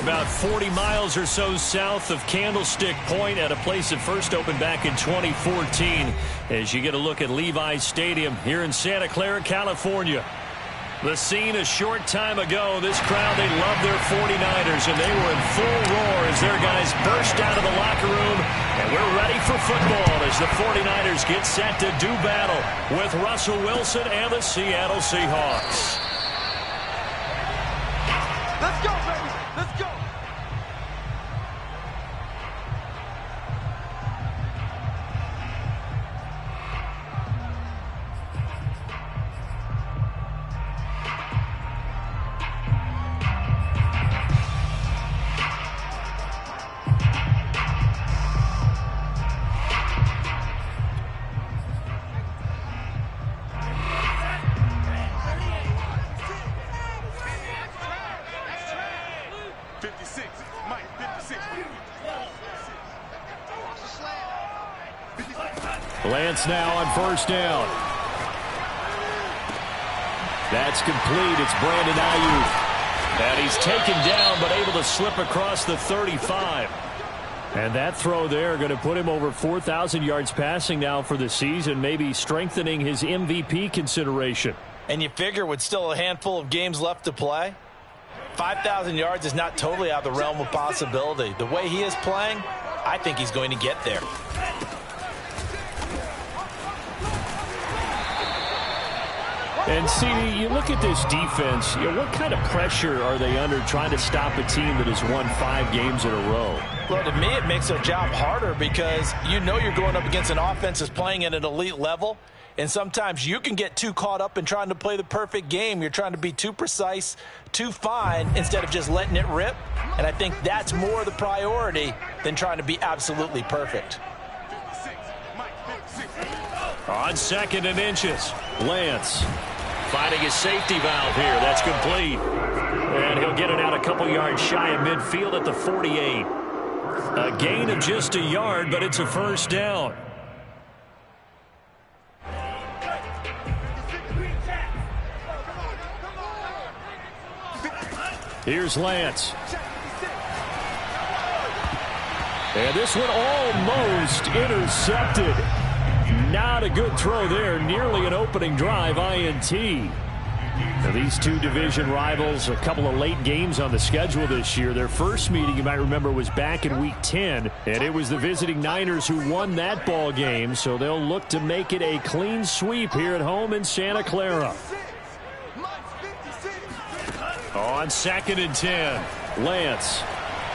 about 40 miles or so south of Candlestick Point at a place that first opened back in 2014 as you get a look at Levi's Stadium here in Santa Clara, California. The scene a short time ago, this crowd, they love their 49ers, and they were in full roar as their guys burst out of the locker room, and we're ready for football as the 49ers get set to do battle with Russell Wilson and the Seattle Seahawks. Let's go, baby. Let's go. Lance now on first down. That's complete. It's Brandon Ayuk. And he's taken down but able to slip across the 35. And that throw there going to put him over 4,000 yards passing now for the season, maybe strengthening his MVP consideration. And you figure with still a handful of games left to play, 5,000 yards is not totally out of the realm of possibility. The way he is playing, I think he's going to get there. And see, you look at this defense, what kind of pressure are they under trying to stop a team that has won 5 games in a row? Well, to me, it makes their job harder because you know you're going up against an offense that's playing at an elite level, and sometimes you can get too caught up in trying to play the perfect game. You're trying to be too precise, too fine, instead of just letting it rip. And I think that's more the priority than trying to be absolutely perfect. On 2nd and inches, Lance finding his safety valve here. That's complete. And he'll get it out a couple yards shy of midfield at the 48. A gain of just a yard, but it's a first down. Here's Lance. And this one almost intercepted. Not a good throw there. Nearly an opening drive INT. Now these two division rivals, a couple of late games on the schedule this year. Their first meeting, you might remember, was back in Week 10. And it was the visiting Niners who won that ball game. So they'll look to make it a clean sweep here at home in Santa Clara. On 2nd and 10, Lance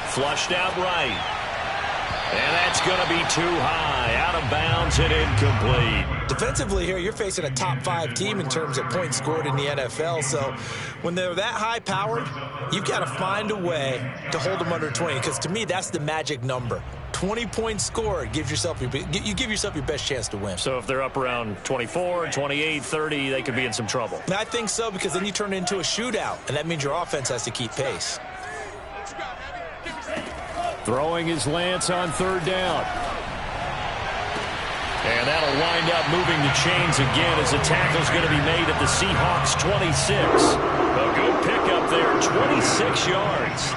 flushed out right. And that's going to be too high, out of bounds and incomplete. Defensively here, you're facing a top 5 team in terms of points scored in the NFL. So when they're that high-powered, you've got to find a way to hold them under 20. Because to me, that's the magic number. 20 points scored gives yourself you give yourself your best chance to win. So if they're up around 24, 28, 30, they could be in some trouble. I think so, because then you turn it into a shootout, and that means your offense has to keep pace. Throwing is Lance on 3rd down. And that'll wind up moving the chains again as the tackle's going to be made at the Seahawks 26. A good pickup there, 26 yards.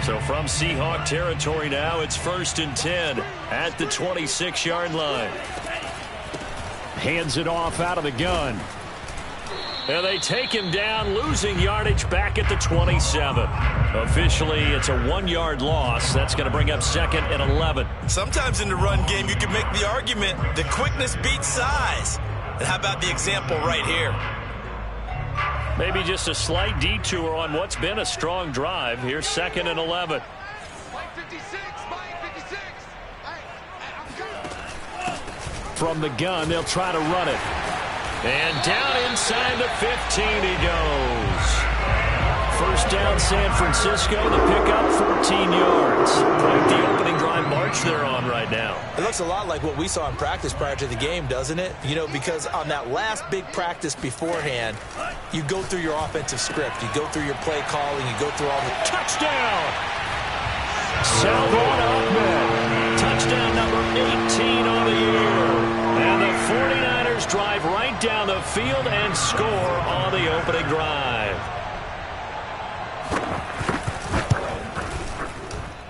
So from Seahawk territory now, it's 1st and 10 at the 26-yard line. Hands it off out of the gun. And they take him down, losing yardage back at the 27. Officially, it's a 1-yard loss. That's going to bring up 2nd and 11. Sometimes in the run game, you can make the argument that quickness beats size. And how about the example right here? Maybe just a slight detour on what's been a strong drive. Here's 2nd and 11. From the gun, they'll try to run it. And down inside the 15 he goes. First down, San Francisco. The pickup, 14 yards. Quite the opening drive march they're on right now. It looks a lot like what we saw in practice prior to the game, doesn't it? You know, because on that last big practice beforehand, you go through your offensive script. You go through your play calling. You go through all the... Touchdown! Salvon Ahmed. Touchdown number 18 on the year. And the 49ers drive right down the field and score on the opening drive.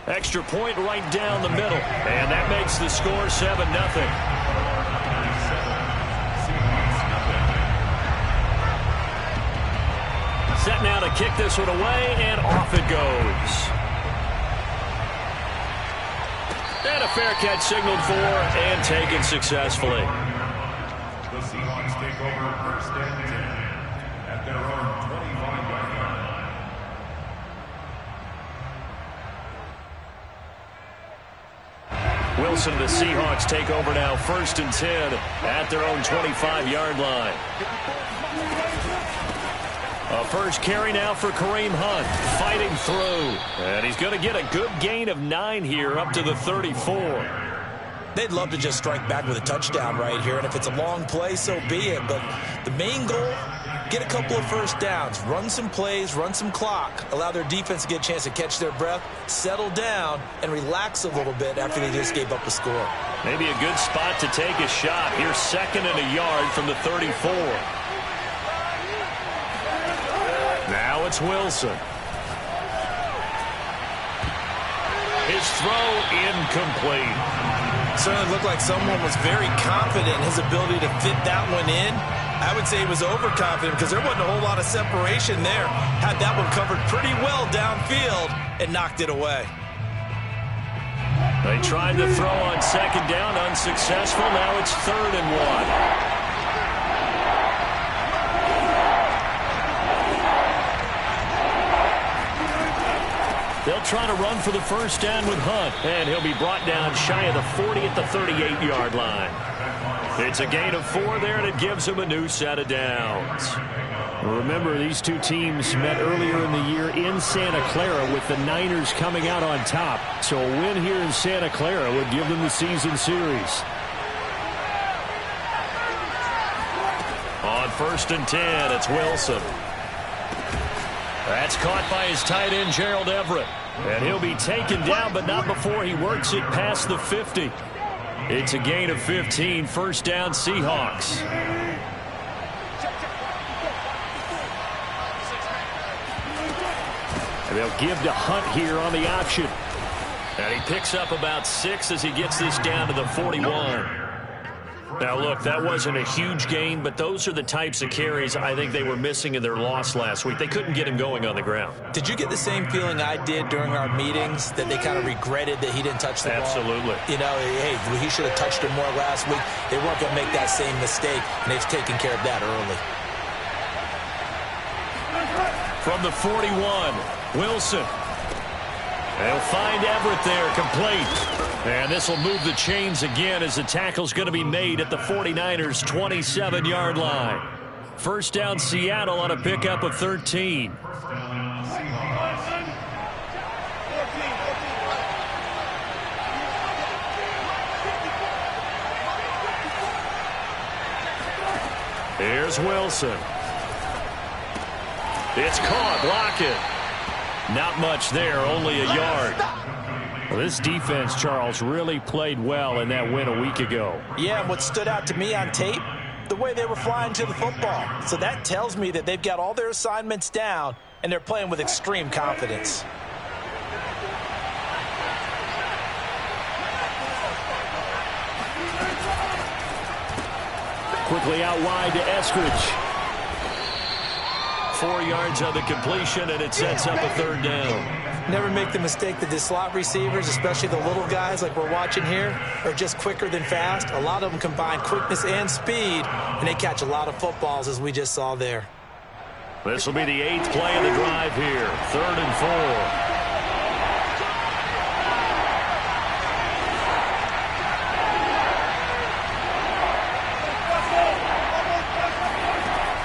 Extra point right down the middle, and that makes the score 7-0. Set now to kick this one away, and off it goes. And a fair catch signaled for and taken successfully. The Seahawks take over first and 10 at their own 25-yard line. Wilson, the Seahawks take over now first and 10 at their own 25-yard line. A first carry now for Kareem Hunt, fighting through. And he's going to get a good gain of 9 here up to the 34. They'd love to just strike back with a touchdown right here, and if it's a long play, so be it. But the main goal, get a couple of first downs, run some plays, run some clock, allow their defense to get a chance to catch their breath, settle down, and relax a little bit after they just gave up a score. Maybe a good spot to take a shot. Here's 2nd and a yard from the 34. Now it's Wilson. His throw incomplete. Certainly looked like someone was very confident in his ability to fit that one in. I would say he was overconfident because there wasn't a whole lot of separation there. Had that one covered pretty well downfield and knocked it away. They tried to throw on 2nd down, unsuccessful. Now it's 3rd and 1. They'll try to run for the first down with Hunt, and he'll be brought down shy of the 40 at the 38-yard line. It's a gain of 4 there, and it gives him a new set of downs. Remember, these two teams met earlier in the year in Santa Clara with the Niners coming out on top. So a win here in Santa Clara would give them the season series. On 1st and 10, it's Wilson. That's caught by his tight end, Gerald Everett. And he'll be taken down, but not before he works it past the 50. It's a gain of 15, first down Seahawks. And they'll give to Hunt here on the option. And he picks up about 6 as he gets this down to the 41. Now, look, that wasn't a huge gain, but those are the types of carries I think they were missing in their loss last week. They couldn't get him going on the ground. Did you get the same feeling I did during our meetings, that they kind of regretted that he didn't touch the ball? Absolutely. You know, hey, he should have touched it more last week. They weren't going to make that same mistake, and they've taken care of that early. From the 41, Wilson. They'll find Everett there, complete. And this will move the chains again as the tackle's going to be made at the 49ers' 27-yard line. First down Seattle on a pickup of 13. Here's Wilson. It's caught, block it. Not much there, only a yard. Well, this defense, Charles, really played well in that win a week ago. Yeah, and what stood out to me on tape, the way they were flying to the football. So that tells me that they've got all their assignments down, and they're playing with extreme confidence. Quickly out wide to Eskridge. 4 yards on the completion, and it sets up a 3rd down. Never make the mistake that the slot receivers, especially the little guys like we're watching here, are just quicker than fast. A lot of them combine quickness and speed, and they catch a lot of footballs, as we just saw there. This will be the 8th play of the drive here. 3rd and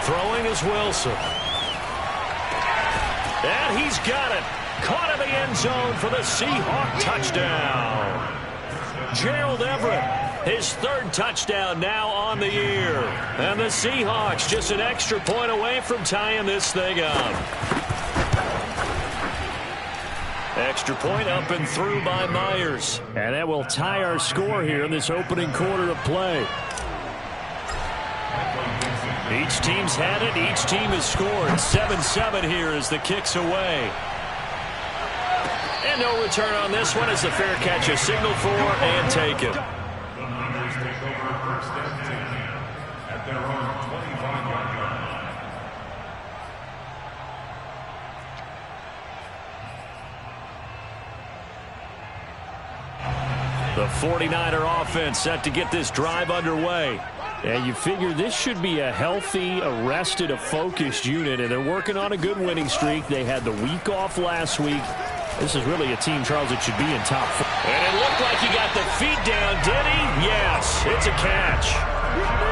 4. Throwing is Wilson. And he's got it. Caught in the end zone for the Seahawk touchdown. Gerald Everett, his 3rd touchdown now on the year. And the Seahawks just an extra point away from tying this thing up. Extra point up and through by Myers. And that will tie our score here in this opening quarter of play. Each team's had it. Each team has scored. 7-7 here as the kick's away. And no return on this one as the fair catch is signaled for and taken. The Niners take over first and 10 at their own 25-yard line. The 49er offense set to get this drive underway. And you figure this should be a healthy, a rested, a focused unit, and they're working on a good winning streak. They had the week off last week. This is really a team, Charles, that should be in top 4. And it looked like he got the feet down, did he? Yes, it's a catch.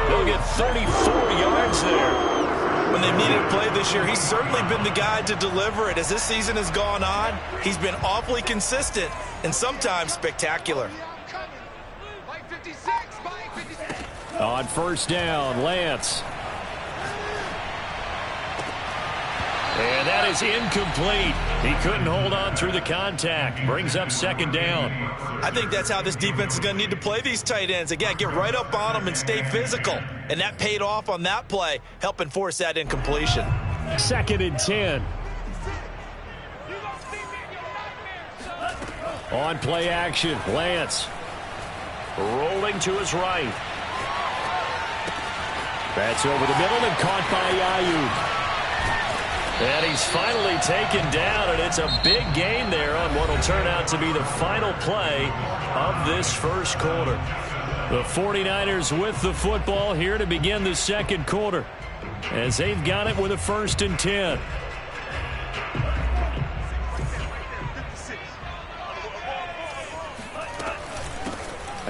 They'll get 34 yards there. When they needed a play this year, he's certainly been the guy to deliver it. As this season has gone on, he's been awfully consistent and sometimes spectacular. On first down, Lance. And that is incomplete. He couldn't hold on through the contact. Brings up second down. I think that's how this defense is going to need to play these tight ends. Again, get right up on them and stay physical. And that paid off on that play, helping force that incompletion. Second and 10. On play action, Lance. Rolling to his right. That's over the middle and caught by Ayuk. And he's finally taken down, and it's a big gain there on what will turn out to be the final play of this first quarter. The 49ers with the football here to begin the second quarter, as they've got it with a first and 10.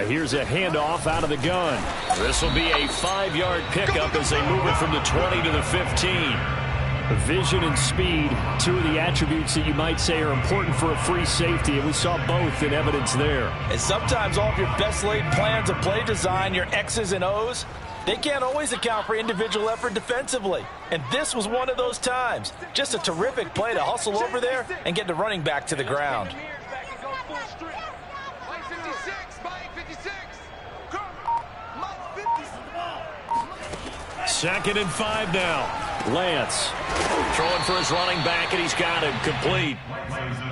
Here's a handoff out of the gun. This will be a 5-yard pickup as they move it from the 20 to the 15. Vision and speed, two of the attributes that you might say are important for a free safety, and we saw both in evidence there. And sometimes all of your best laid plans of play design, your X's and O's, they can't always account for individual effort defensively. And this was one of those times. Just a terrific play to hustle over there and get the running back to the ground. Second and 5 now. Lance throwing for his running back, and he's got him complete.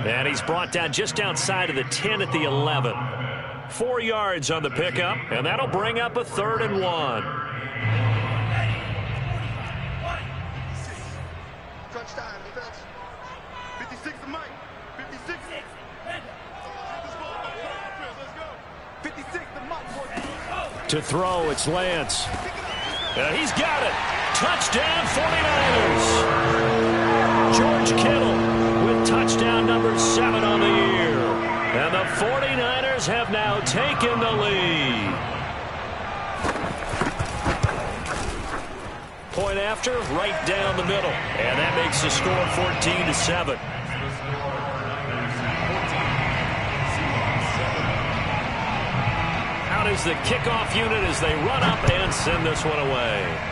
And he's brought down just outside of the 10 at the 11. 4 yards on the pickup, and that'll bring up a 3rd and 1. Crunch time, defense. 56 to Mike. 56. 56 to Mike. To throw, it's Lance. And he's got it. Touchdown 49ers. George Kittle with touchdown number 7 on the year. And the 49ers have now taken the lead. Point after, right down the middle. And that makes the score 14-7. Out is the kickoff unit as they run up and send this one away.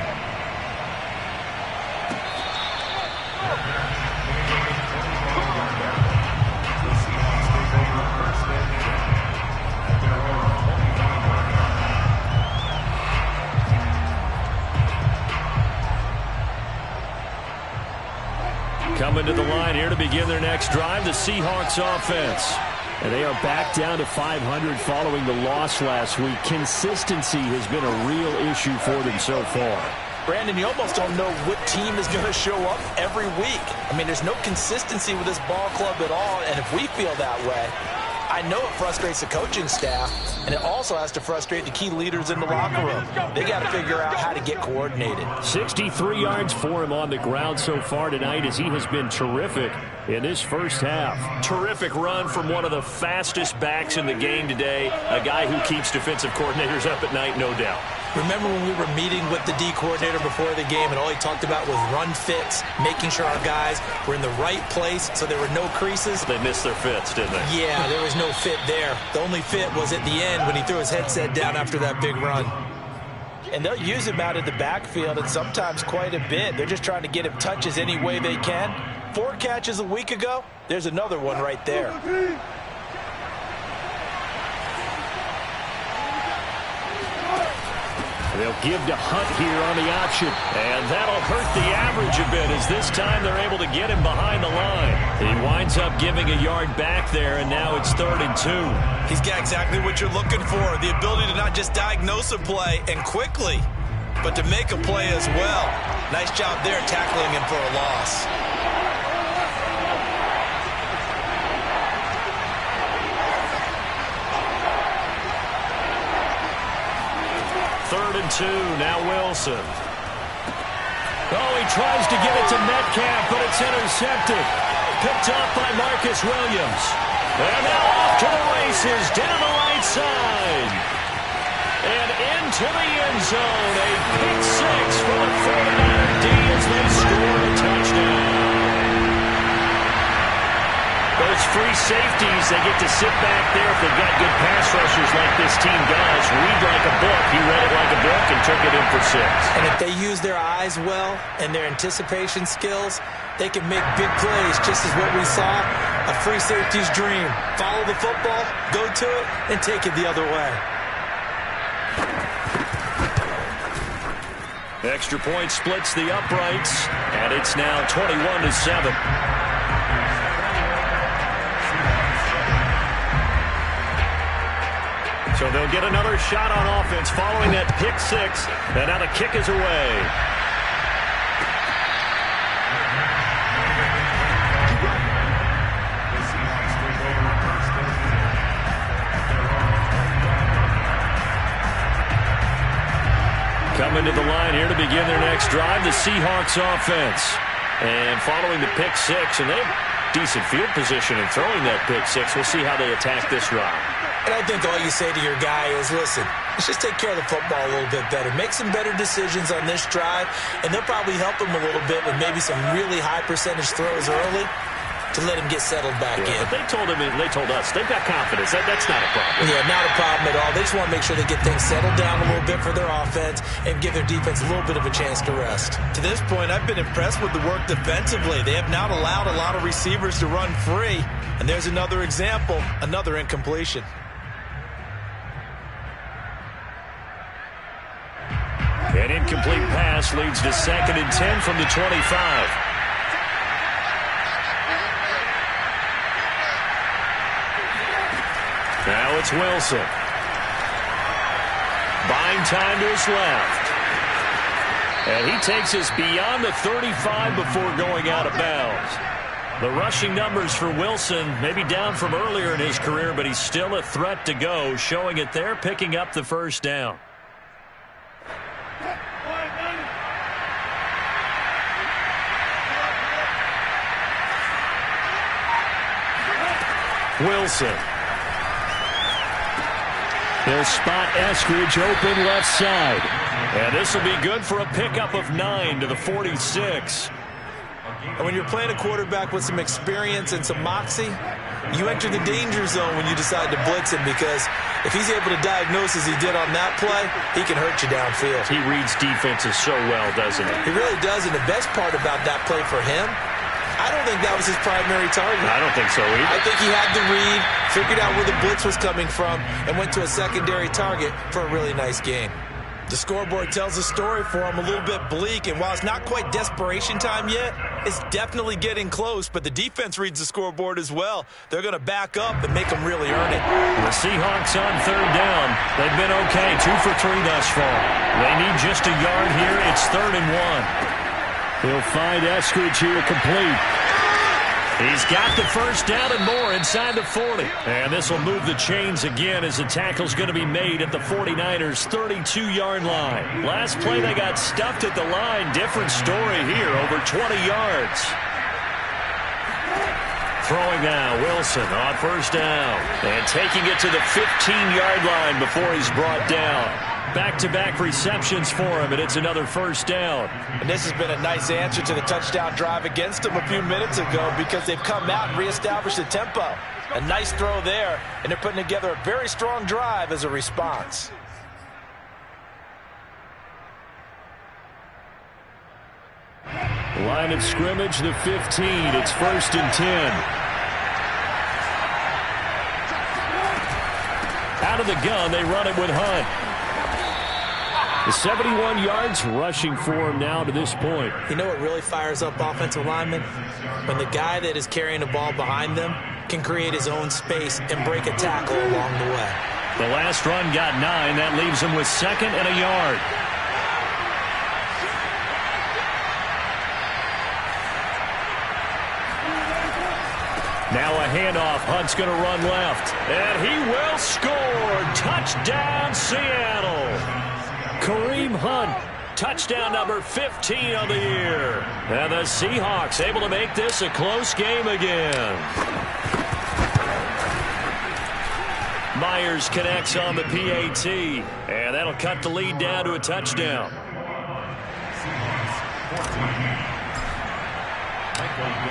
Coming to the line here to begin their next drive, the Seahawks offense. And they are back down to 500 following the loss last week. Consistency has been a real issue for them so far. Brandon, you almost don't know what team is going to show up every week. I mean, there's no consistency with this ball club at all, and if we feel that way, I know it frustrates the coaching staff, and it also has to frustrate the key leaders in the locker room. They got to figure out how to get coordinated. 63 yards for him on the ground so far tonight as he has been terrific in this first half. Terrific run from one of the fastest backs in the game today, a guy who keeps defensive coordinators up at night, no doubt. Remember when we were meeting with the D coordinator before the game and all he talked about was run fits, making sure our guys were in the right place so there were no creases? They missed their fits, didn't they? Yeah, there was no fit there. The only fit was at the end when he threw his headset down after that big run. And they'll use him out of the backfield and sometimes quite a bit. They're just trying to get him touches any way they can. 4 catches a week ago, there's another one right there. They'll give to Hunt here on the option. And that'll hurt the average a bit as this time they're able to get him behind the line. He winds up giving a yard back there, and now it's 3rd and 2. He's got exactly what you're looking for, the ability to not just diagnose a play and quickly, but to make a play as well. Nice job there tackling him for a loss. 3rd and 2, now Wilson. Oh, he tries to get it to Metcalf, but it's intercepted. Picked up by Marcus Williams. And now off to the races, down the right side. And into the end zone. A pick six for the 49er D as they score a touchdown. Those free safeties, they get to sit back there if they've got good pass rushers like this team does. Read like a book. He read it like a book and took it in for 6. And if they use their eyes well and their anticipation skills, they can make big plays, just as what we saw, a free safety's dream. Follow the football, go to it, and take it the other way. Extra point splits the uprights, and it's now 21-7. So they'll get another shot on offense following that pick six, and now the kick is away. Coming to the line here to begin their next drive, the Seahawks offense. And following the pick six, and they have decent field position in throwing that pick six. We'll see how they attack this drive. And I think all you say to your guy is, listen, let's just take care of the football a little bit better. Make some better decisions on this drive, and they'll probably help him a little bit with maybe some really high percentage throws early to let him get settled back in. But they told us, they've got confidence. That's not a problem. Yeah, not a problem at all. They just want to make sure they get things settled down a little bit for their offense and give their defense a little bit of a chance to rest. To this point, I've been impressed with the work defensively. They have not allowed a lot of receivers to run free. And there's another example, another incompletion. An incomplete pass leads to 2nd and 10 from the 25. Now it's Wilson. Buying time to his left. And he takes us beyond the 35 before going out of bounds. The rushing numbers for Wilson maybe down from earlier in his career, but he's still a threat to go, showing it there, picking up the first down. Wilson. He'll spot Eskridge open left side. And this will be good for a pickup of 9 to the 46. And when you're playing a quarterback with some experience and some moxie, you enter the danger zone when you decide to blitz him, because if he's able to diagnose as he did on that play, he can hurt you downfield. He reads defenses so well, doesn't he? He really does, and the best part about that play for him, I don't think that was his primary target. I don't think so either. I think he had the read, figured out where the blitz was coming from, and went to a secondary target for a really nice game. The scoreboard tells a story for him, a little bit bleak, and while it's not quite desperation time yet, it's definitely getting close, but the defense reads the scoreboard as well. They're going to back up and make them really earn it. The Seahawks on 3rd down. They've been okay, 2 for 3 thus far. They need just a yard here. It's 3rd and 1. He'll find Eskridge here complete. He's got the first down and more inside the 40. And this will move the chains again as the tackle's going to be made at the 49ers' 32-yard line. Last play they got stuffed at the line. Different story here, over 20 yards. Throwing now, Wilson on 1st down. And taking it to the 15-yard line before he's brought down. Back-to-back receptions for him, and it's another 1st down. And this has been a nice answer to the touchdown drive against them a few minutes ago, because they've come out and reestablished the tempo. A nice throw there, and they're putting together a very strong drive as a response. Line of scrimmage, the 15. It's 1st and 10. Out of the gun, they run it with Hunt. The 71 yards rushing for him now to this point. You know what really fires up offensive linemen? When the guy that is carrying the ball behind them can create his own space and break a tackle along the way. The last run got 9. That leaves him with 2nd and a yard. Now a handoff. Hunt's going to run left. And he will score. Touchdown, Seattle. Kareem Hunt. Touchdown number 15 of the year. And the Seahawks able to make this a close game again. Myers connects on the PAT. And that'll cut the lead down to a touchdown.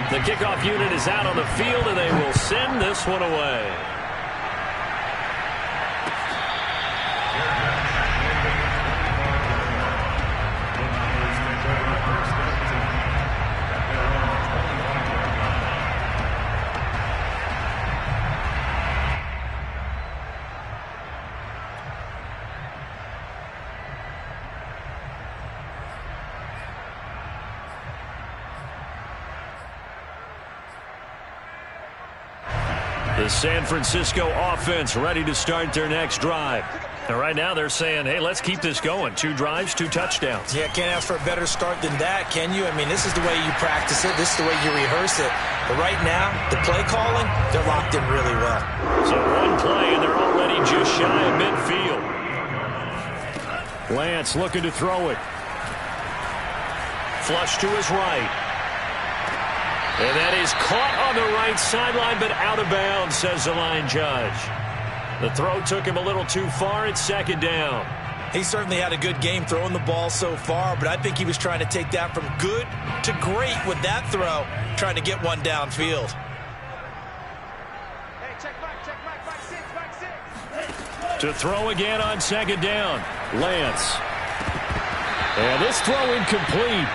The kickoff unit is out on the field, and they will send this one away. The San Francisco offense ready to start their next drive. And right now they're saying, hey, let's keep this going. 2 drives, 2 touchdowns. Yeah, can't ask for a better start than that, can you? I mean, this is the way you practice it. This is the way you rehearse it. But right now, the play calling, they're locked in really well. So one play, and they're already just shy of midfield. Lance looking to throw it. Flush to his right. And that is caught on the right sideline, but out of bounds, says the line judge. The throw took him a little too far. It's 2nd down. He certainly had a good game throwing the ball so far, but I think he was trying to take that from good to great with that throw, trying to get one downfield. Hey, check back 6. To throw again on 2nd down. Lance. And this throw incomplete.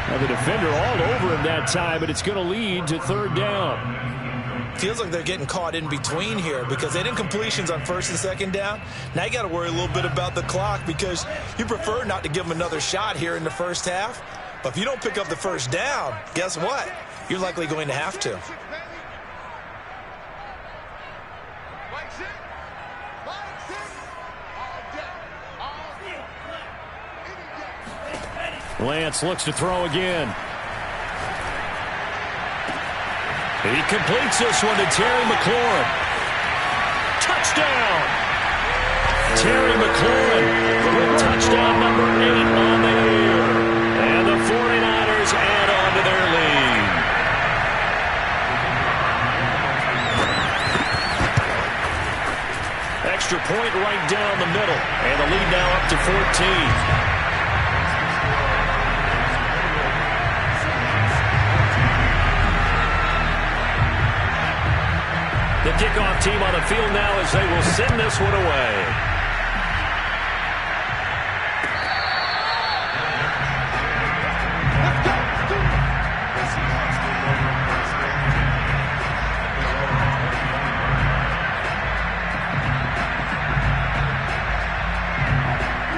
Now the defender all over him that time, but it's going to lead to 3rd down. Feels like they're getting caught in between here because they didn't completions on 1st and 2nd down. Now you got to worry a little bit about the clock because you prefer not to give them another shot here in the first half. But if you don't pick up the 1st down, guess what? You're likely going to have to. Lance looks to throw again. He completes this one to Terry McLaurin. Touchdown! Terry McLaurin with touchdown number 8 on the year. And the 49ers add on to their lead. Extra point right down the middle. And the lead now up to 14. The kickoff team on the field now as they will send this one away.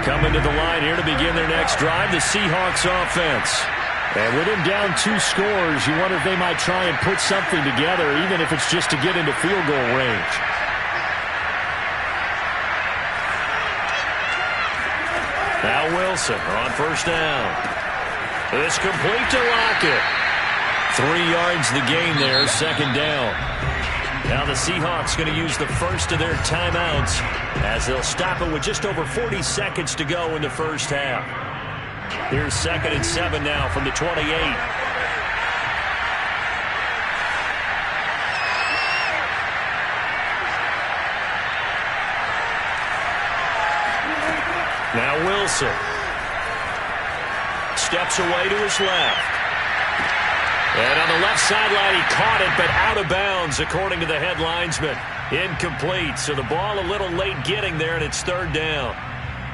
Coming to the line here to begin their next drive, the Seahawks offense. And with him down 2 scores, you wonder if they might try and put something together, even if it's just to get into field goal range. Now Wilson on 1st down. It's complete to Lockett. 3 yards the gain there, 2nd down. Now the Seahawks going to use the first of their timeouts as they'll stop it with just over 40 seconds to go in the first half. Here's 2nd and 7 now from the 28. Now Wilson steps away to his left. And on the left sideline, he caught it, but out of bounds, according to the head linesman. Incomplete, so the ball a little late getting there, and it's 3rd down.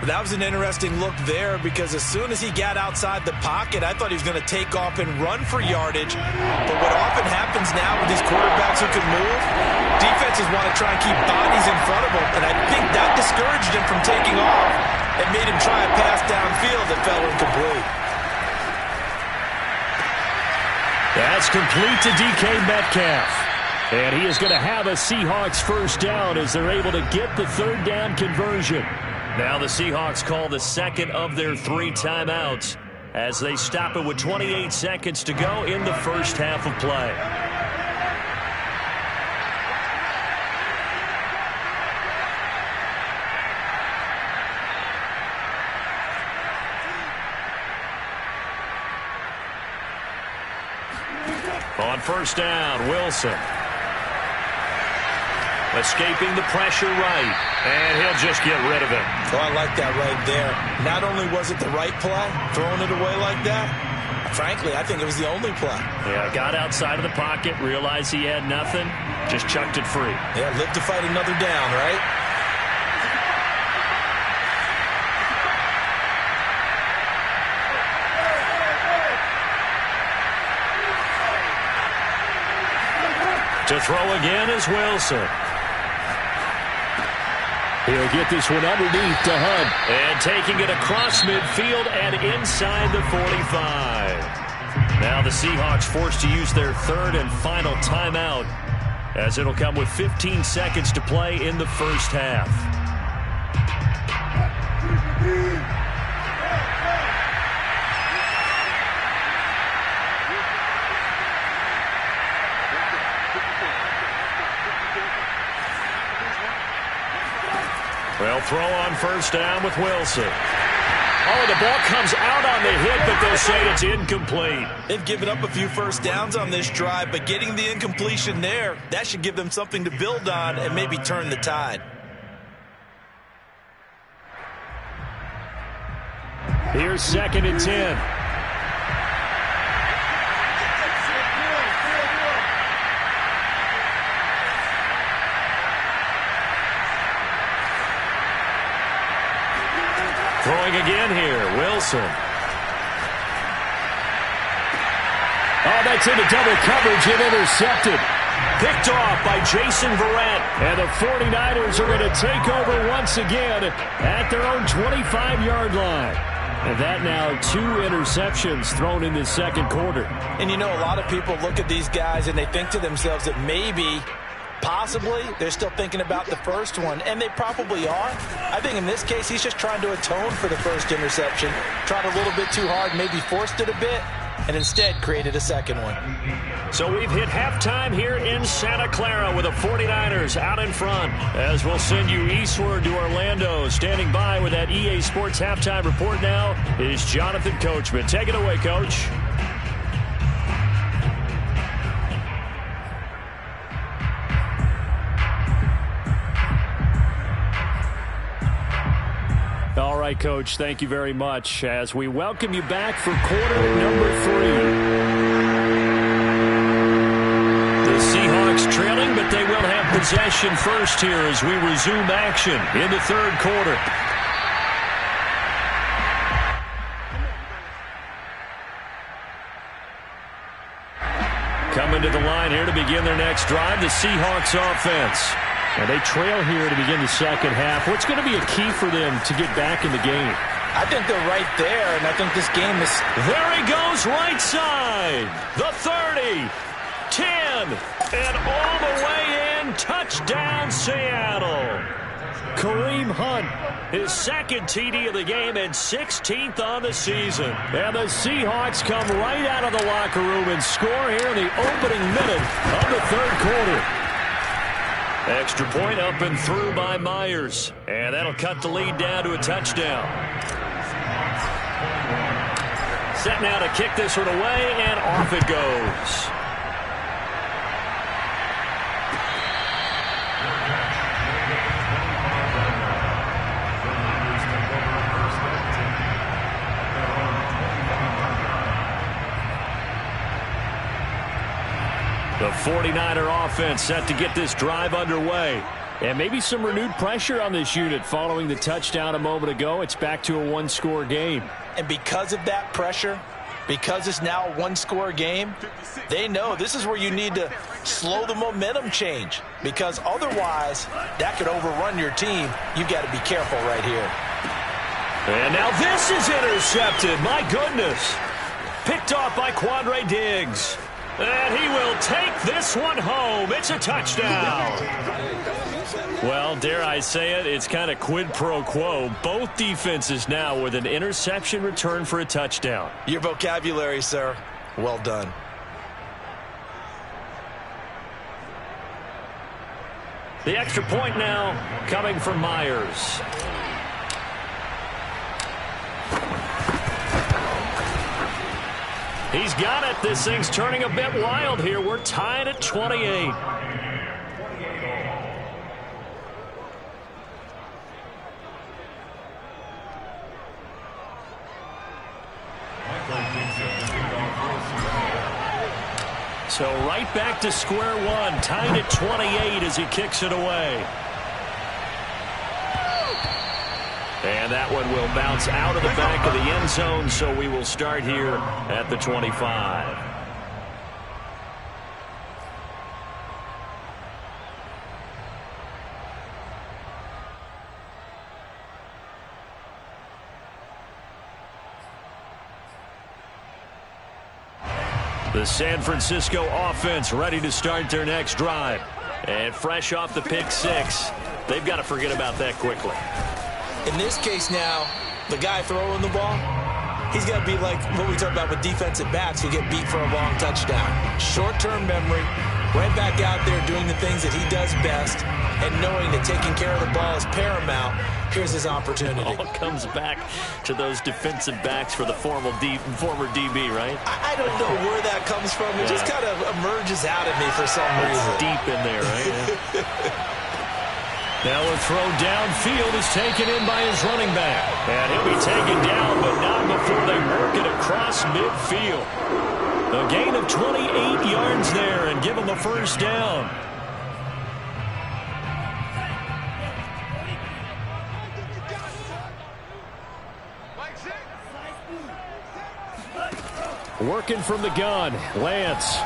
That was an interesting look there because as soon as he got outside the pocket, I thought he was going to take off and run for yardage. But what often happens now with these quarterbacks who can move, defenses want to try and keep bodies in front of them, and I think that discouraged him from taking off. and made him try a pass downfield that fell incomplete. That's complete to DK Metcalf. And he is going to have a Seahawks first down as they're able to get the third down conversion. Now the Seahawks call the second of their 3 timeouts as they stop it with 28 seconds to go in the first half of play. On first down, Wilson. Escaping the pressure right, and he'll just get rid of it. Oh, I like that right there. Not only was it the right play, throwing it away like that, frankly, I think it was the only play. Yeah, got outside of the pocket, realized he had nothing, just chucked it free. Yeah, live to fight another down, right? To throw again is Wilson. He'll get this one underneath to Hunt. And taking it across midfield and inside the 45. Now the Seahawks forced to use their third and final timeout, as it'll come with 15 seconds to play in the first half. Well, throw on first down with Wilson. Oh, the ball comes out on the hit, but they'll say it's incomplete. They've given up a few first downs on this drive, but getting the incompletion there, that should give them something to build on and maybe turn the tide. Here's 2nd and 10. Throwing again here, Wilson. Oh, that's into double coverage and intercepted. Picked off by Jason Verrett. And the 49ers are going to take over once again at their own 25-yard line. And that now 2 interceptions thrown in this second quarter. And you know, a lot of people look at these guys and they think to themselves that maybe, possibly, they're still thinking about the first one, and they probably are. I think in this case, he's just trying to atone for the first interception, tried a little bit too hard, maybe forced it a bit, and instead created a second one. So we've hit halftime here in Santa Clara with the 49ers out in front, as we'll send you eastward to Orlando. Standing by with that EA Sports halftime report now is Jonathan Coachman. Take it away, Coach. All right, Coach, thank you very much as we welcome you back for quarter number 3. The Seahawks trailing, but they will have possession first here as we resume action in the third quarter. Coming to the line here to begin their next drive, the Seahawks offense. And they trail here to begin the second half. What's going to be a key for them to get back in the game? I think they're right there, and I think this game is... There he goes, right side. The 30, 10, and all the way in. Touchdown, Seattle. Kareem Hunt, his second TD of the game and 16th on the season. And the Seahawks come right out of the locker room and score here in the opening minute of the third quarter. Extra point up and through by Myers. And that'll cut the lead down to a touchdown. Set now to kick this one away, and off it goes. The 49er offense set to get this drive underway. And maybe some renewed pressure on this unit following the touchdown a moment ago. It's back to a one-score game. And because of that pressure, because it's now a one-score game, they know this is where you need to slow the momentum change. Because otherwise, that could overrun your team. You've got to be careful right here. And now this is intercepted. My goodness. Picked off by Quandre Diggs. And he will take this one home. It's a touchdown. Well, dare I say it, it's kind of quid pro quo. Both defenses now with an interception return for a touchdown. Your vocabulary, sir. Well done. The extra point now coming from Myers. He's got it. This thing's turning a bit wild here. We're tied at 28. So right back to square one, tied at 28 as he kicks it away. And that one will bounce out of the back of the end zone, so we will start here at the 25. The San Francisco offense ready to start their next drive. And fresh off the pick six, they've got to forget about that quickly. In this case now, the guy throwing the ball, he's got to be like what we talk about with defensive backs who get beat for a long touchdown. Short-term memory, right back out there doing the things that he does best, and knowing that taking care of the ball is paramount. Here's his opportunity. All comes back to those defensive backs for the former DB, right? I don't know where that comes from. It just kind of emerges out at me for some reason. Deep in there, right? Now a throw downfield is taken in by his running back. And he'll be taken down, but not before they work it across midfield. A gain of 28 yards there and give him a first down. Working from the gun, Lance.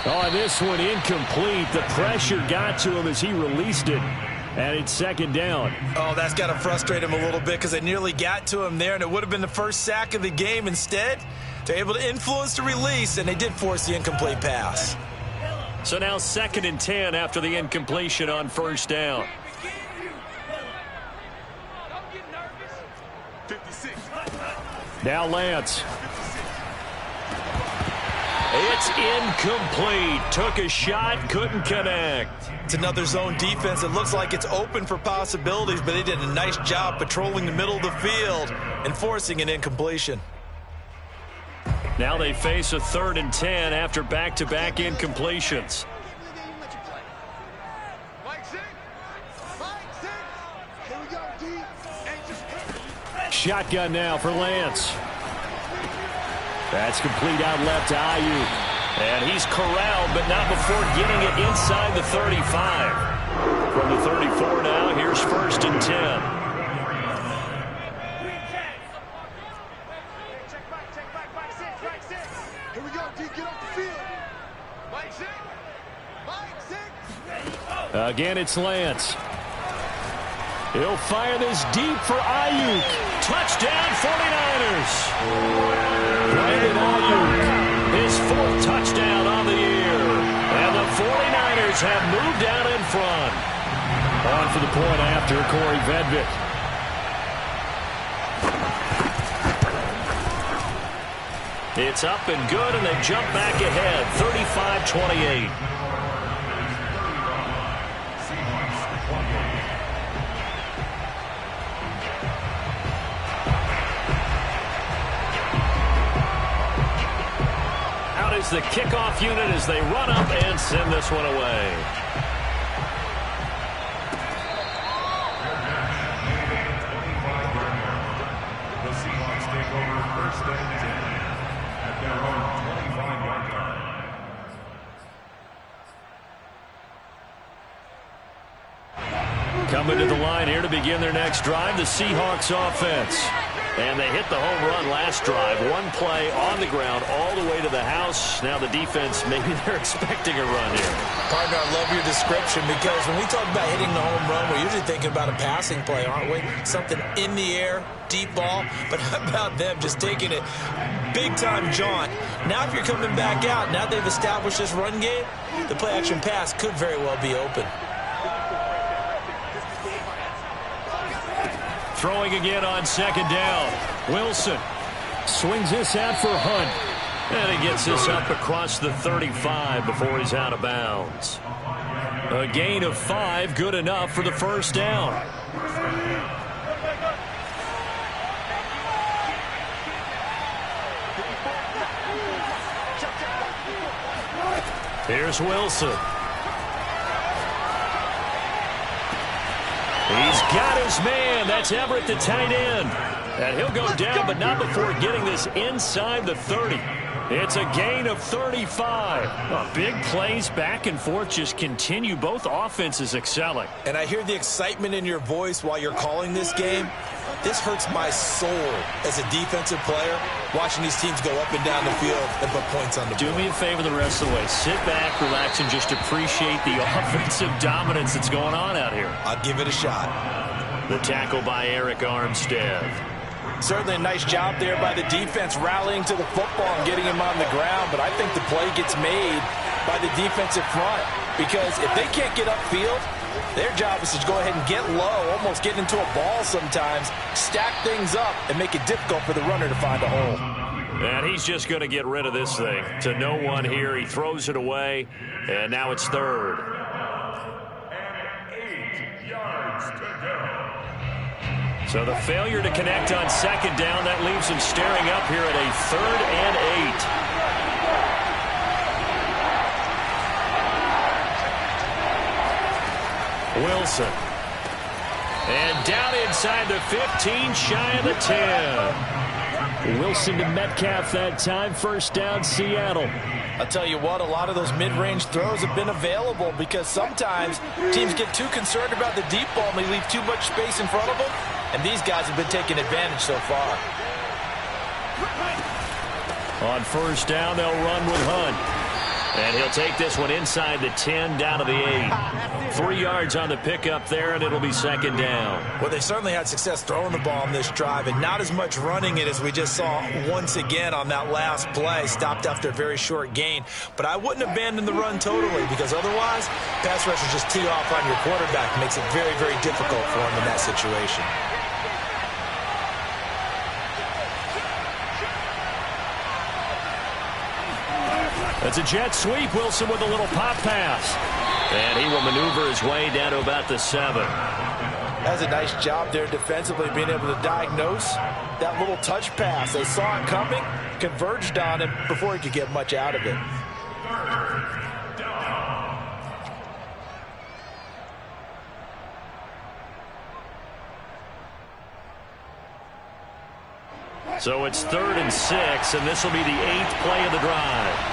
Oh, this one incomplete. The pressure got to him as he released it. And it's second down. Oh, that's got to frustrate him a little bit because they nearly got to him there, and it would have been the first sack of the game. Instead, they're able to influence the release, and they did force the incomplete pass. So now 2nd and 10 after the incompletion on first down. 56. Now Lance. It's incomplete. Took a shot, couldn't connect. It's another zone defense. It looks like it's open for possibilities, but they did a nice job patrolling the middle of the field and forcing an incompletion. Now they face a 3rd and 10 after back-to-back incompletions. Shotgun now for Lance. That's complete out left to Ayuk. And he's corralled, but not before getting it inside the 35. From the 34 now, here's 1st and 10. Here we go, D. Get off the field. Mike 6. Again, it's Lance. He'll fire this deep for Ayuk. Touchdown, 49ers. Brandon Ayuk, his 4th touchdown on the year. And the 49ers have moved out in front. On for the point after, Corey Vedvik. It's up and good, and they jump back ahead, 35-28. Is the kickoff unit as they run up and send this one away. The Seahawks take over 1st and 10 at their own 25-yard line. Coming to the line here to begin their next drive, the Seahawks offense. And they hit the home run last drive. One play on the ground all the way to the house. Now the defense, maybe they're expecting a run here. Partner, I love your description because when we talk about hitting the home run, we're usually thinking about a passing play, aren't we? Something in the air, deep ball. But how about them just taking it big-time jaunt? Now if you're coming back out, now they've established this run game, the play-action pass could very well be open. Throwing again on second down. Wilson swings this out for Hunt. And he gets this up across the 35 before he's out of bounds. A gain of 5, good enough for the first down. Here's Wilson. He's got his man. That's Everett, the tight end. And he'll go down, but not before getting this inside the 30. It's a gain of 35. Big plays back and forth just continue. Both offenses excelling. And I hear the excitement in your voice while you're calling this game. This hurts my soul as a defensive player, watching these teams go up and down the field and put points on the board. Do me a favor the rest of the way. Sit back, relax, and just appreciate the offensive dominance that's going on out here. I'll give it a shot. The tackle by Eric Armstead. Certainly a nice job there by the defense rallying to the football and getting him on the ground, but I think the play gets made by the defensive front because if they can't get upfield, their job is to go ahead and get low, almost get into a ball sometimes, stack things up, and make it difficult for the runner to find a hole. And he's just going to get rid of this thing. To no one here, he throws it away, and now it's third. And 8 yards to go. So the failure to connect on second down, that leaves him staring up here at a 3rd and 8. Wilson. And down inside the 15, shy of the 10. Wilson to Metcalf that time. First down, Seattle. I'll tell you what, a lot of those mid-range throws have been available because sometimes teams get too concerned about the deep ball and they leave too much space in front of them, and these guys have been taking advantage so far. On first down, they'll run with Hunt. And he'll take this one inside the 10, down to the 8. 3 yards on the pickup there, and it'll be second down. Well, they certainly had success throwing the ball on this drive, and not as much running it as we just saw once again on that last play. Stopped after a very short gain. But I wouldn't abandon the run totally, because otherwise, pass rushers just tee off on your quarterback. Makes it very, very difficult for him in that situation. That's a jet sweep. Wilson with a little pop pass. And he will maneuver his way down to about the 7. That's a nice job there defensively, being able to diagnose that little touch pass. They saw it coming, converged on him before he could get much out of it. So it's 3rd and 6, and this will be the 8th play of the drive.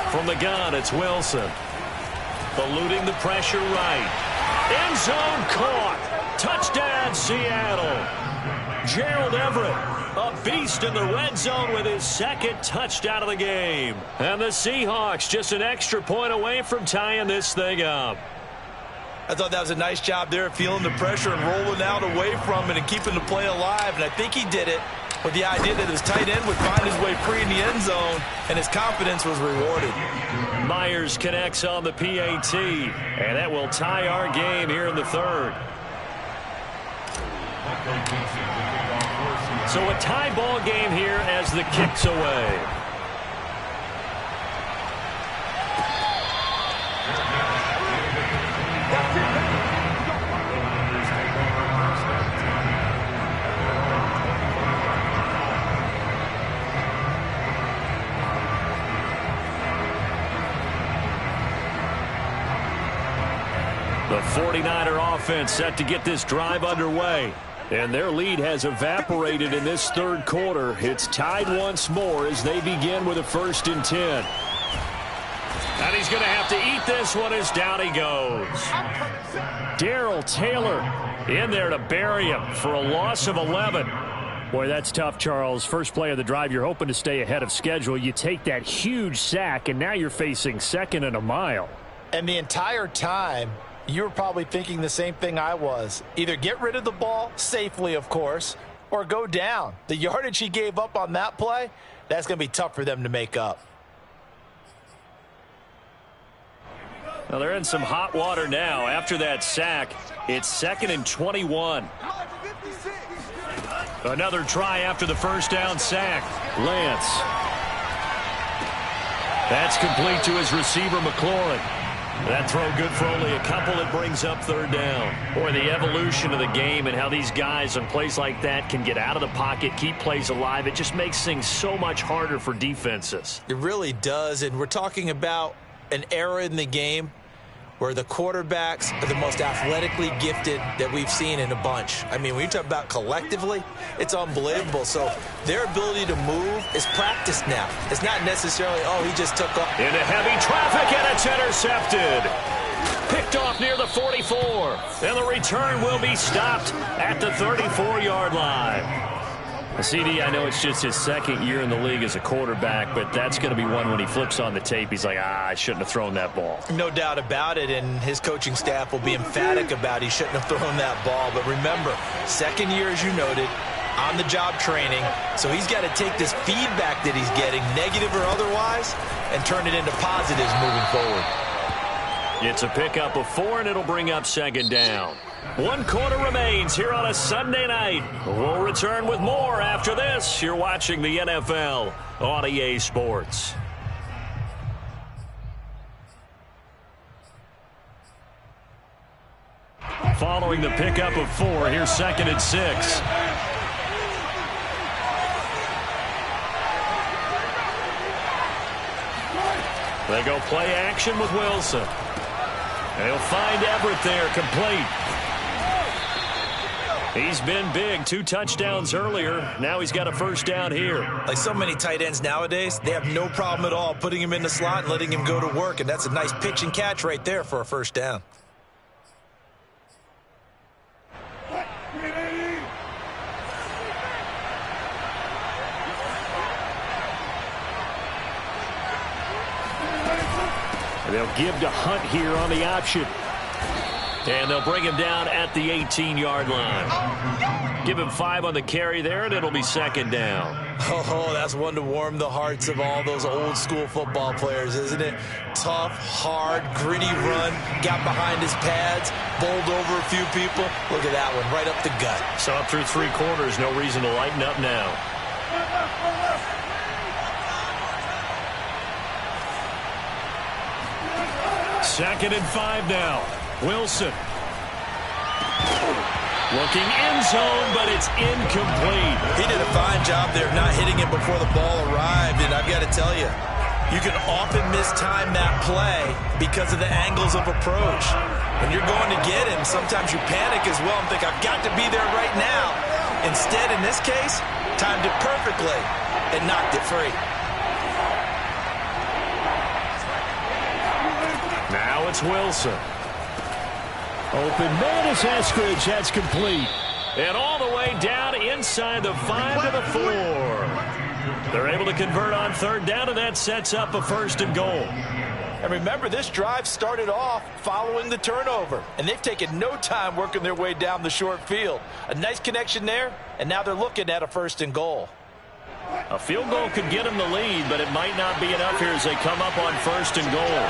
From the gun, it's Wilson. Eluding the pressure right. End zone caught. Touchdown, Seattle. Gerald Everett, a beast in the red zone with his 2nd touchdown of the game. And the Seahawks just an extra point away from tying this thing up. I thought that was a nice job there, feeling the pressure and rolling out away from it and keeping the play alive. And I think he did it with the idea that his tight end would find his way free in the end zone, and his confidence was rewarded. Myers connects on the PAT, and that will tie our game here in the 3rd. So a tie ball game here as the kick's away. The 49er offense set to get this drive underway. And their lead has evaporated in this third quarter. It's tied once more as they begin with a 1st and 10. And he's going to have to eat this one as down he goes. Darrell Taylor in there to bury him for a loss of 11. Boy, that's tough, Charles. First play of the drive, you're hoping to stay ahead of schedule. You take that huge sack, and now you're facing 2nd and a mile. And the entire time, you were probably thinking the same thing I was. Either get rid of the ball, safely of course, or go down. The yardage he gave up on that play, that's going to be tough for them to make up. Well, they're in some hot water now. After that sack, it's 2nd and 21. Another try after the first down sack. Lance. That's complete to his receiver, McLaurin. That throw good for only a couple. It brings up 3rd down. Boy, the evolution of the game and how these guys on plays like that can get out of the pocket, keep plays alive, it just makes things so much harder for defenses. It really does, and we're talking about an era in the game where the quarterbacks are the most athletically gifted that we've seen in a bunch. I mean, when you talk about collectively, it's unbelievable. So their ability to move is practiced now. It's not necessarily, oh, he just took off. Into heavy traffic, and it's intercepted. Picked off near the 44. And the return will be stopped at the 34-yard line. CD, I know it's just his 2nd year in the league as a quarterback, but that's going to be one when he flips on the tape, he's like, I shouldn't have thrown that ball. No doubt about it, and his coaching staff will be emphatic about he shouldn't have thrown that ball. But remember, 2nd year, as you noted, on-the-job training, so he's got to take this feedback that he's getting, negative or otherwise, and turn it into positives moving forward. It's a pickup of 4, and it'll bring up 2nd down. 1 quarter remains here on a Sunday night. We'll return with more after this. You're watching the NFL on EA Sports. Following the pickup of 4, here's 2nd and 6. They go play action with Wilson. They'll find Everett there, complete. He's been big, 2 touchdowns earlier. Now he's got a 1st down here. Like so many tight ends nowadays, they have no problem at all putting him in the slot and letting him go to work, and that's a nice pitch and catch right there for a 1st down. They'll give to Hunt here on the option. And they'll bring him down at the 18-yard line. Give him 5 on the carry there, and it'll be 2nd down. Oh, that's one to warm the hearts of all those old-school football players, isn't it? Tough, hard, gritty run, got behind his pads, bowled over a few people. Look at that one, right up the gut. So up through 3 quarters, no reason to lighten up now. Second and 5 now. Wilson. Looking end zone, but it's incomplete. He did a fine job there of not hitting him before the ball arrived, and I've got to tell you, you can often mistime that play because of the angles of approach. When you're going to get him, sometimes you panic as well and think, I've got to be there right now. Instead, in this case, timed it perfectly and knocked it free. Now it's Wilson. Open man is Eskridge. That's complete. And all the way down inside the 5 to the 4. They're able to convert on 3rd down, and that sets up a 1st and goal. And remember, this drive started off following the turnover, and they've taken no time working their way down the short field. A nice connection there, and now they're looking at a 1st and goal. A field goal could get them the lead, but it might not be enough here as they come up on 1st and goal.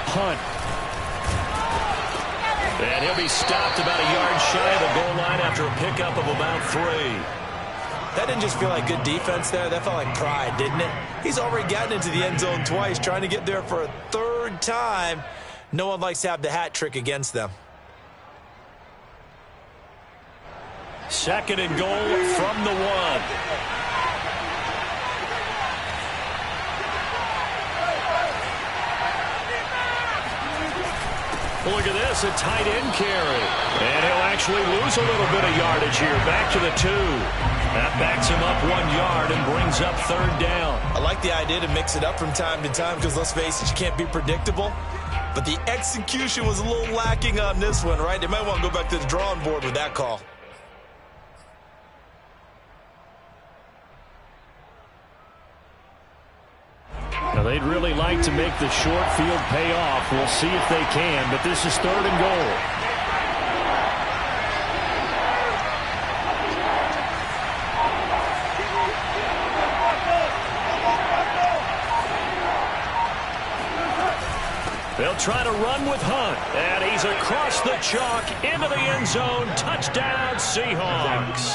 Hunt. And he'll be stopped about a yard shy of the goal line after a pickup of about 3. That didn't just feel like good defense there. That felt like pride, didn't it? He's already gotten into the end zone twice, trying to get there for a 3rd time. No one likes to have the hat trick against them. 2nd and goal from the 1. Look at this, a tight end carry. And he'll actually lose a little bit of yardage here. Back to the 2. That backs him up 1 yard and brings up 3rd down. I like the idea to mix it up from time to time because, let's face it, you can't be predictable. But the execution was a little lacking on this one, right? They might want to go back to the drawing board with that call. Now, they'd really like to make the short field pay off. We'll see if they can, but this is 3rd and goal. They'll try to run with Hunt, and he's across the chalk into the end zone. Touchdown, Seahawks.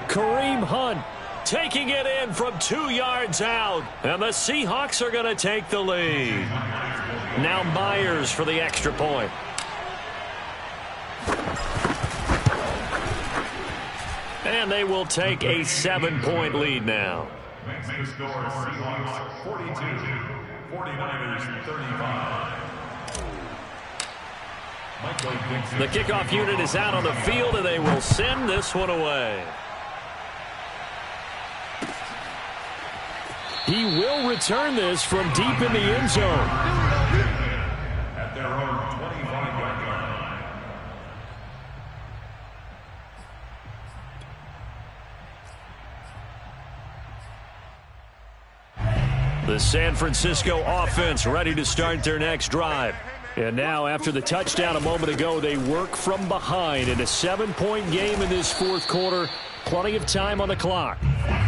Kareem Hunt taking it in from 2 yards out, and the Seahawks are going to take the lead. Now Myers for the extra point. And they will take a 7-point lead now. Makes the score Seahawks 42, 49ers 35. The kickoff unit is out on the field, and they will send this one away. He will return this from deep in the end zone. At their own 25-yard line. The San Francisco offense ready to start their next drive. And now, after the touchdown a moment ago, they work from behind in a 7-point game in this 4th quarter. Plenty of time on the clock.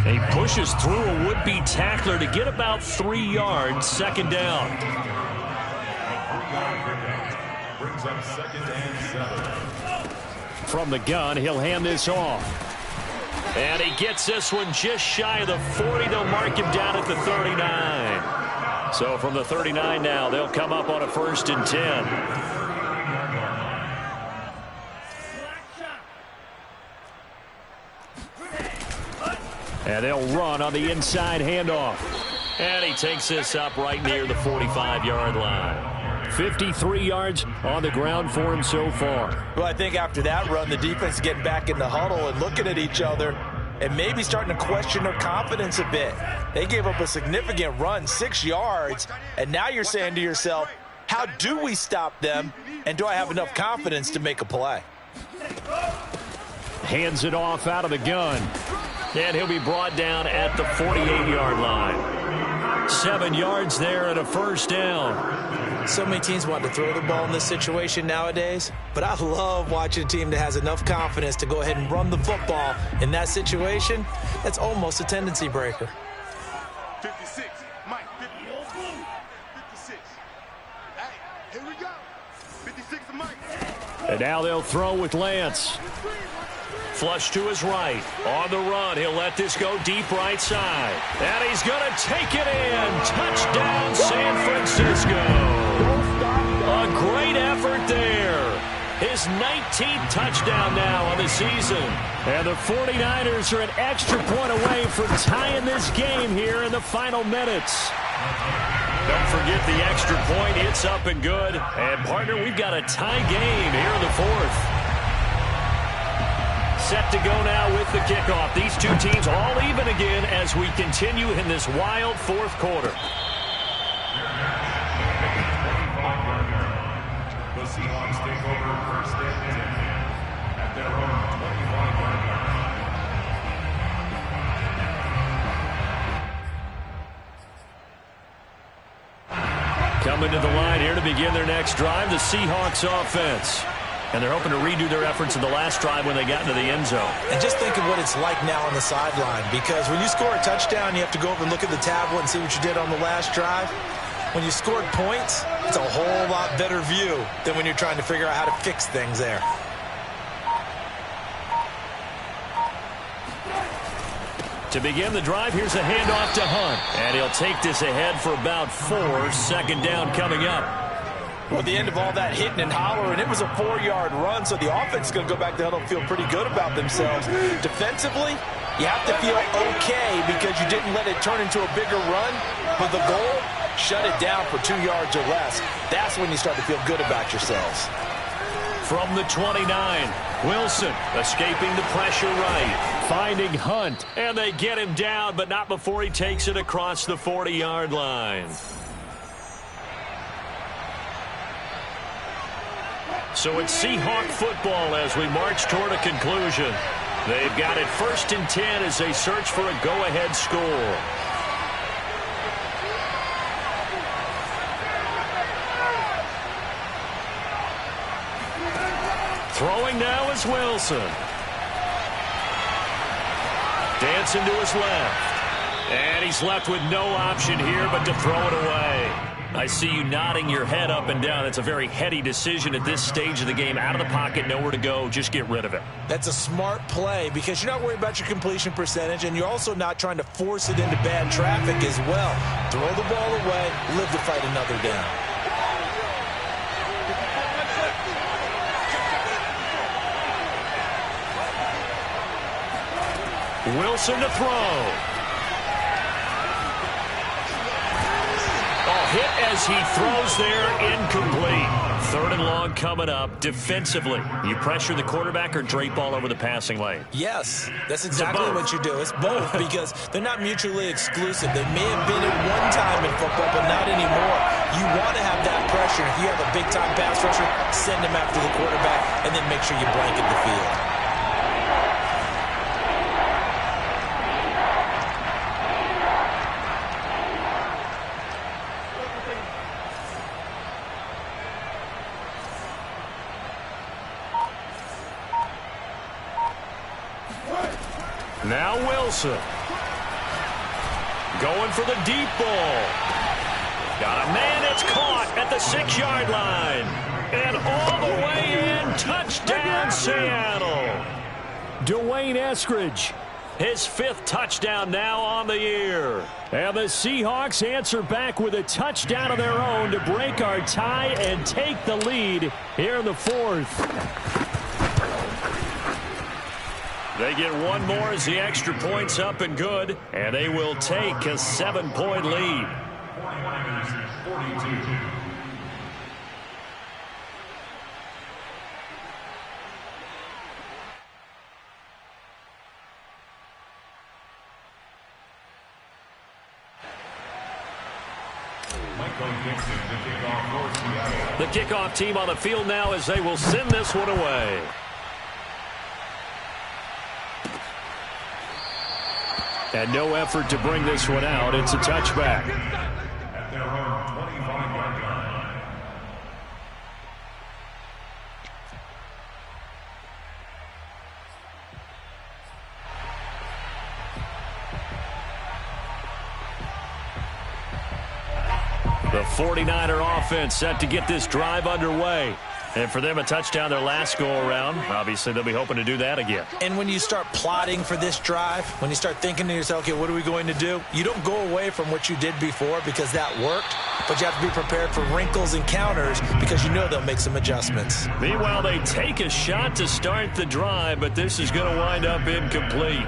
He pushes through a would-be tackler to get about 3 yards, 2nd down. Brings up 2nd and 7. From the gun, he'll hand this off. And he gets this one just shy of the 40. They'll mark him down at the 39. So from the 39 now, they'll come up on a 1st and 10. And they'll run on the inside handoff. And he takes this up right near the 45-yard line. 53 yards on the ground for him so far. Well, I think after that run, the defense is getting back in the huddle and looking at each other and maybe starting to question their confidence a bit. They gave up a significant run, 6 yards, and now you're saying to yourself, how do we stop them, and do I have enough confidence to make a play? Hands it off out of the gun. And he'll be brought down at the 48-yard line. 7 yards there and a 1st down. So many teams want to throw the ball in this situation nowadays, but I love watching a team that has enough confidence to go ahead and run the football in that situation. That's almost a tendency breaker. 56, Mike, 56. Hey, here we go. 56 to Mike. And now they'll throw with Lance. Flush to his right. On the run, he'll let this go deep right side. And he's going to take it in. Touchdown, San Francisco. A great effort there. His 19th touchdown now on the season. And the 49ers are an extra point away from tying this game here in the final minutes. Don't forget the extra point. It's up and good. And, partner, we've got a tie game here in the 4th. Set to go now with the kickoff. These two teams all even again as we continue in this wild 4th quarter. The Seahawks take over 1st and 10 at their own 25-yard line. Coming to the line here to begin their next drive, the Seahawks offense. And they're hoping to redo their efforts in the last drive when they got into the end zone. And just think of what it's like now on the sideline, because when you score a touchdown, you have to go over and look at the tablet and see what you did on the last drive. When you scored points, it's a whole lot better view than when you're trying to figure out how to fix things there. To begin the drive, here's a handoff to Hunt. And he'll take this ahead for about 4. 2nd down coming up. Well, at the end of all that hitting and hollering, it was a 4-yard run, so the offense is going to go back to huddle and feel pretty good about themselves. Defensively, you have to feel okay because you didn't let it turn into a bigger run, but the goal shut it down for 2 yards or less, that's when you start to feel good about yourselves. From the 29, Wilson escaping the pressure right, finding Hunt, and they get him down, but not before he takes it across the 40-yard line. So it's Seahawk football as we march toward a conclusion. They've got it 1st and 10 as they search for a go-ahead score. Throwing now is Wilson. Dancing to his left. And he's left with no option here but to throw it away. I see you nodding your head up and down. That's a very heady decision at this stage of the game. Out of the pocket, nowhere to go. Just get rid of it. That's a smart play because you're not worried about your completion percentage, and you're also not trying to force it into bad traffic as well. Throw the ball away, live to fight another down. Wilson to throw. Hit as he throws there, incomplete. 3rd and long coming up. Defensively, you pressure the quarterback or drape all over the passing lane? Yes, that's exactly what you do. It's both because they're not mutually exclusive. They may have been at one time in football, but not anymore. You want to have that pressure. If you have a big-time pass rusher, send him after the quarterback, and then make sure you blanket the field. Now Wilson. Going for the deep ball. Got a man that's caught at the 6-yard line. And all the way in. Touchdown, Seattle. Dwayne Eskridge. His 5th touchdown now on the year. And the Seahawks answer back with a touchdown of their own to break our tie and take the lead here in the 4th. They get one more as the extra point's up and good, and they will take a 7-point lead. 42. The kickoff team on the field now as they will send this one away. And no effort to bring this one out. It's a touchback. At their own 25-yard line. The 49er offense set to get this drive underway. And for them, a touchdown their last go-around. Obviously, they'll be hoping to do that again. And when you start plotting for this drive, when you start thinking to yourself, okay, what are we going to do? You don't go away from what you did before because that worked, but you have to be prepared for wrinkles and counters because you know they'll make some adjustments. Meanwhile, they take a shot to start the drive, but this is going to wind up incomplete.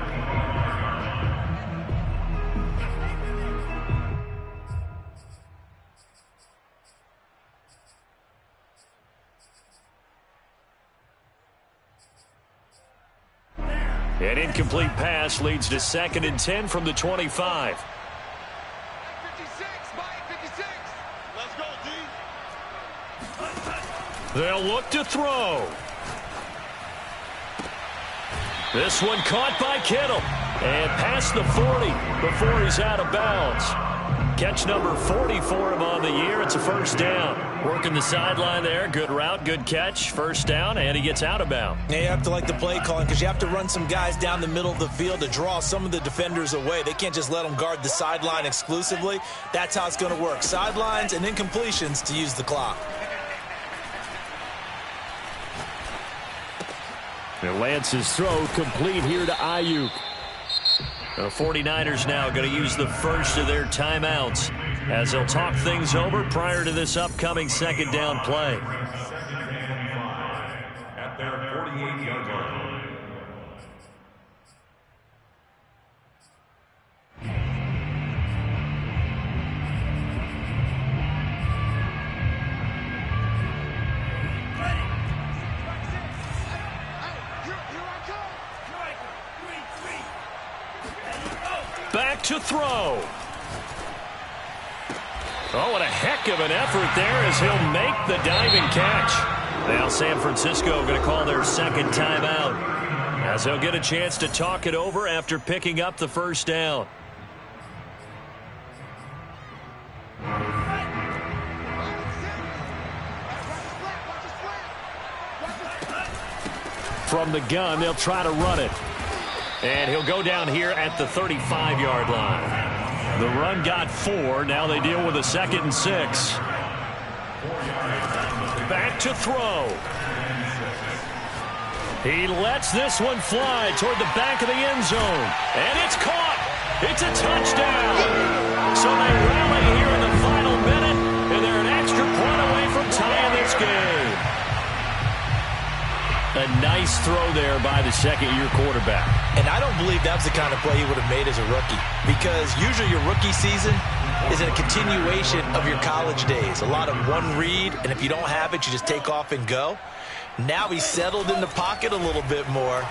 An incomplete pass leads to 2nd and 10 from the 25. 56, Mike, 56. Let's go, D. They'll look to throw. This one caught by Kittle. And past the 40 before he's out of bounds. Catch number 40 for him on the year. It's a 1st down. Working the sideline there. Good route, good catch. 1st down, and he gets out of bounds. Yeah, you have to like the play calling because you have to run some guys down the middle of the field to draw some of the defenders away. They can't just let them guard the sideline exclusively. That's how it's going to work. Sidelines and incompletions to use the clock. And Lance's throw complete here to Ayuk. The 49ers now going to use the first of their timeouts as they'll talk things over prior to this upcoming 2nd down play. At their 48-yard line. to throw. Oh, what a heck of an effort there as he'll make the diving catch. Now San Francisco going to call their second timeout, as they'll get a chance to talk it over after picking up the first down. From the gun, they'll try to run it. And he'll go down here at the 35-yard line. The run got 4. Now they deal with a 2nd and 6. Back to throw. He lets this one fly toward the back of the end zone. And it's caught. It's a touchdown. So they rally here in the final minute, and they're an extra point away from tying this game. A nice throw there by the second-year quarterback. And I don't believe that's the kind of play he would have made as a rookie, because usually your rookie season is a continuation of your college days. A lot of one read, and if you don't have it, you just take off and go. Now he's settled in the pocket a little bit more,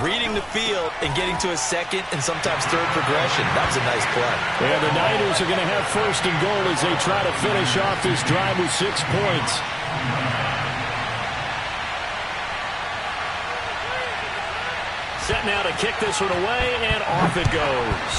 reading the field and getting to a second and sometimes third progression. That was a nice play. Yeah, the Niners are going to have 1st and goal as they try to finish off this drive with 6 points. Set now to kick this one away, and off it goes.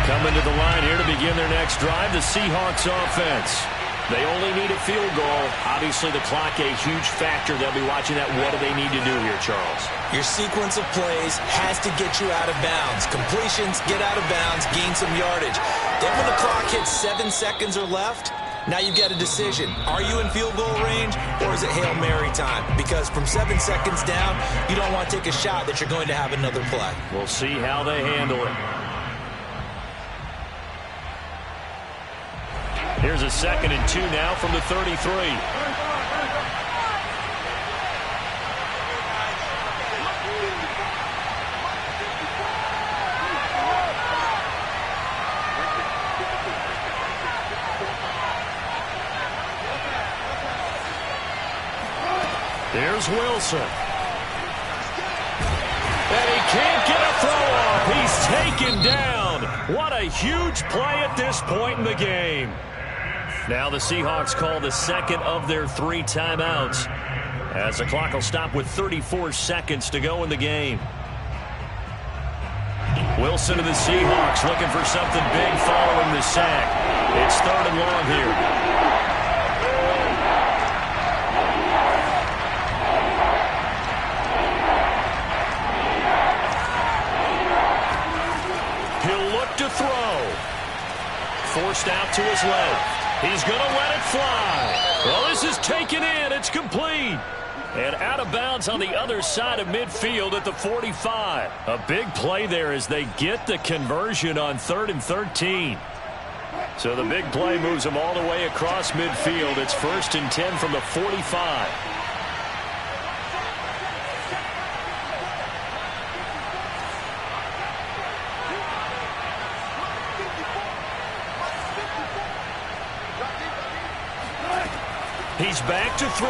Coming to the line here to begin their next drive, the Seahawks offense. They only need a field goal. Obviously, the clock a huge factor. They'll be watching that. What do they need to do here, Charles? Your sequence of plays has to get you out of bounds. Completions, get out of bounds, gain some yardage. Then when the clock hits 7 seconds or left, now you've got a decision. Are you in field goal range, or is it Hail Mary time? Because from 7 seconds down, you don't want to take a shot that you're going to have another play. We'll see how they handle it. Here's a 2nd and 2 now from the 33. Here's Wilson. And he can't get a throw off. He's taken down. What a huge play at this point in the game. Now the Seahawks call the 2nd of their 3 timeouts, as the clock will stop with 34 seconds to go in the game. Wilson and the Seahawks looking for something big following the sack. It's 3rd and long here. He'll look to throw. Forced out to his left. He's going to let it fly. Well, this is taken in. It's complete. And out of bounds on the other side of midfield at the 45. A big play there as they get the conversion on 3rd and 13. So the big play moves them all the way across midfield. It's 1st and 10 from the 45. He's back to throw.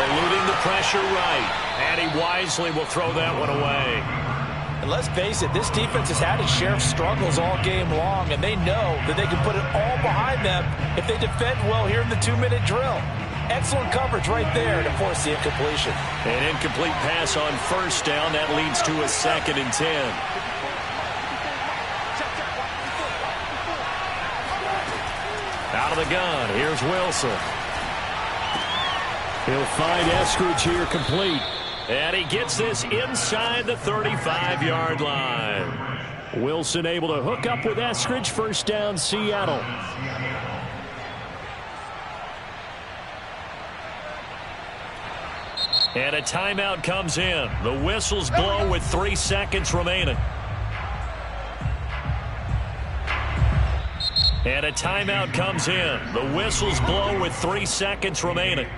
Eluding the pressure right. And he wisely will throw that one away. And let's face it, this defense has had its share of struggles all game long, and they know that they can put it all behind them if they defend well here in the 2-minute drill. Excellent coverage right there to force the incompletion. An incomplete pass on 1st down. That leads to a 2nd and 10. Out of the gun, here's Wilson. He'll find Eskridge here complete. And he gets this inside the 35-yard line. Wilson able to hook up with Eskridge. 1st down, Seattle. And a timeout comes in. The whistles blow with 3 seconds remaining. And a timeout comes in. The whistles blow with 3 seconds remaining.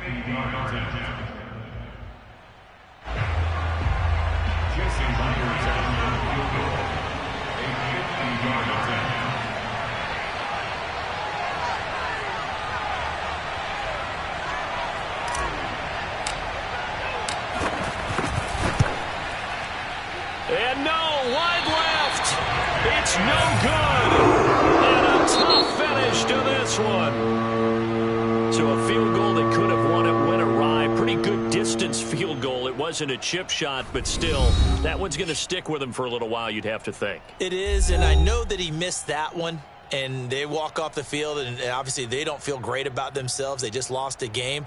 Jesse Myers It's no good. And a tough finish to this one. So a field goal that could have won it went awry. Pretty good distance field goal. It wasn't a chip shot, but still, that one's going to stick with him for a little while, you'd have to think. It is, and I know that he missed that one. And they walk off the field, and obviously they don't feel great about themselves. They just lost a game.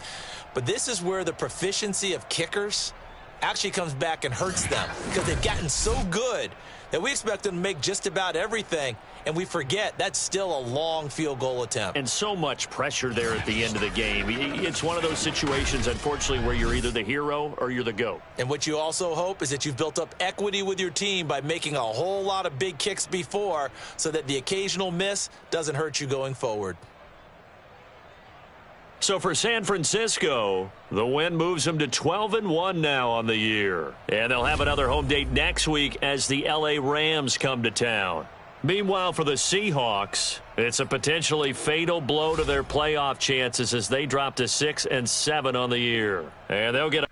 But this is where the proficiency of kickers actually comes back and hurts them, because they've gotten so good that we expect them to make just about everything, and we forget that's still a long field goal attempt. And so much pressure there at the end of the game. It's one of those situations, unfortunately, where you're either the hero or you're the GOAT. And what you also hope is that you've built up equity with your team by making a whole lot of big kicks before, so that the occasional miss doesn't hurt you going forward. So for San Francisco, the win moves them to 12-1 now on the year. And they'll have another home date next week as the LA Rams come to town. Meanwhile, for the Seahawks, it's a potentially fatal blow to their playoff chances as they drop to 6-7 on the year. And they'll get a